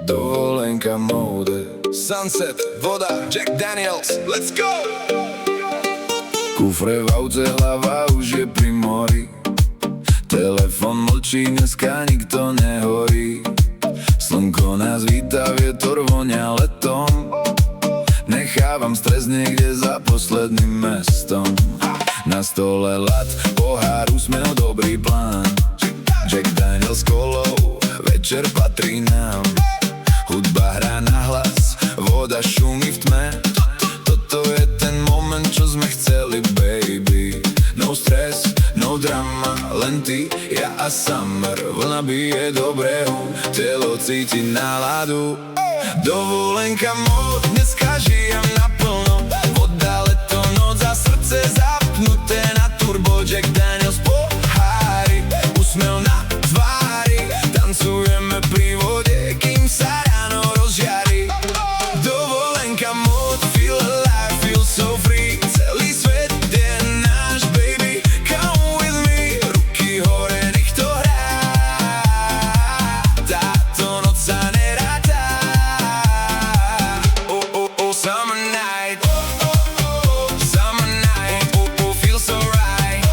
Dovolenka móde, sunset, voda, Jack Daniels, let's go! Kufre v aute, hlava už je pri mori. Telefon mlčí, dneska nikto nehorí. Slnko nás víta, vietor vonia letom. Nechávam stres niekde za posledným mestom. Na stole lat, pohár, úsmev, dobrý plán. Jack Daniels kolou, večer patrí nám. Hudba hrá nahlas, voda šumí v tme. Toto je ten moment, čo sme chceli, baby. No stres, no drama, len ty, ja a summer. Vlna bije do brehu, telo cíti náladu. Dovolenka mód, dneska žijem naplno. Voda, leto, noc a srdce zapnuté na turbo. Jack Daniels pohári, úsmev na tvári. Tancujeme pri vode, kým sa ráno rozžiari. Dovolenka mód, feel alive, feel so free. Celý svet je náš, baby, come with me. Ruky hore, nech to hrá. Táto noc sa neráta. Oh, oh, oh, summer night. Oh, oh, oh, summer night. Oh, oh, feel so right.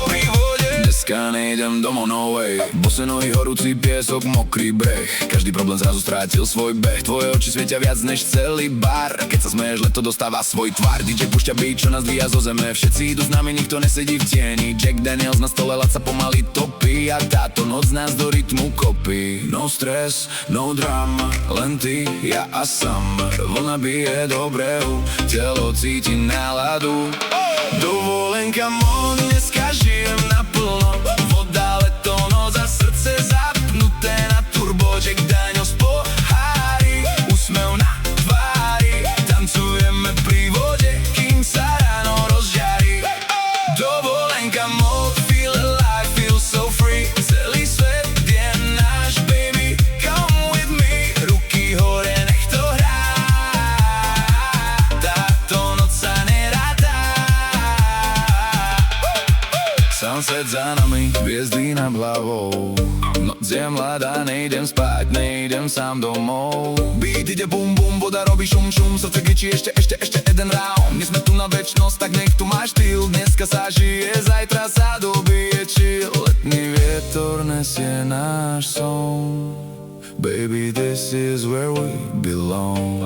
Pri vode dneska nejdem domov, no way. Bose nohy, horúci piesok, mokrý breh. Každý problém zrazu strátil svoj beh. Tvoje oči svietia viac než celý bar. Keď sa smeješ, leto dostáva svoj tvar. DJ púšťa beat, čo nás dvíja zo zeme. Všetci idú s nami, nikto nesedí v tieni. Jack Daniels na stole, lat sa pomaly topí. A táto noc nás do rytmu kopí. No stres, no drama, len ty, ja a summer. Vlna bije do brehu, telo cíti náladu. Dovolenka mód, dneska žijem naplno. Voda, leto, noc a srdce zapnuté na turbo. Jack Daniels pohári, úsmev na tvári. Tancujeme pri vode, kým sa ráno rozžiari. Dovolenka mód, feel alive, feel so free. Celý svet je náš, baby, come with me. Ruky hore, nech to hrá. Táto noc sa neráta. Sunset za nami, hviezdy nad hlavou. Noc je mladá, nejdem spať, nejdem sám domov. Beat ide bum bum, voda robí šum šum. Srdce kričí ešte jeden round. My sme tu na večnosť, tak nech tu máš štýl. Dneska sa žije, zajtra sa dobije chill. Letný vietor nesie náš som. Baby, this is where we belong.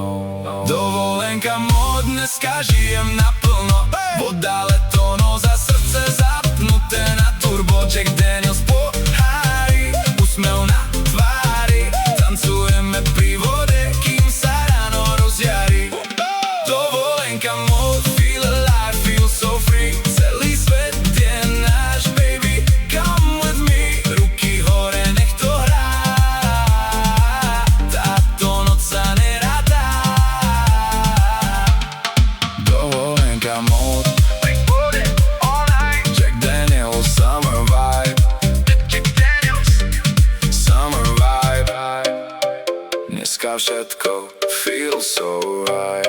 Dovolenka mód, dneska žijem naplno. Voda, leto, noc a srdce zapnuté na turbo. Jack Daniels pohári, úsmev na tvári. Tancujeme pri vode, kým sa ráno rozžiari. Dovolenka mód, feel alive, feel so free. Celý svet je náš, baby, come with me. Ruky hore, nech to hrá. Táto noc sa neráta. Dovolenka mód, all night. Jack Daniels, summer vibe. Jack Daniels, summer vibe. Dneska všetko feels so right.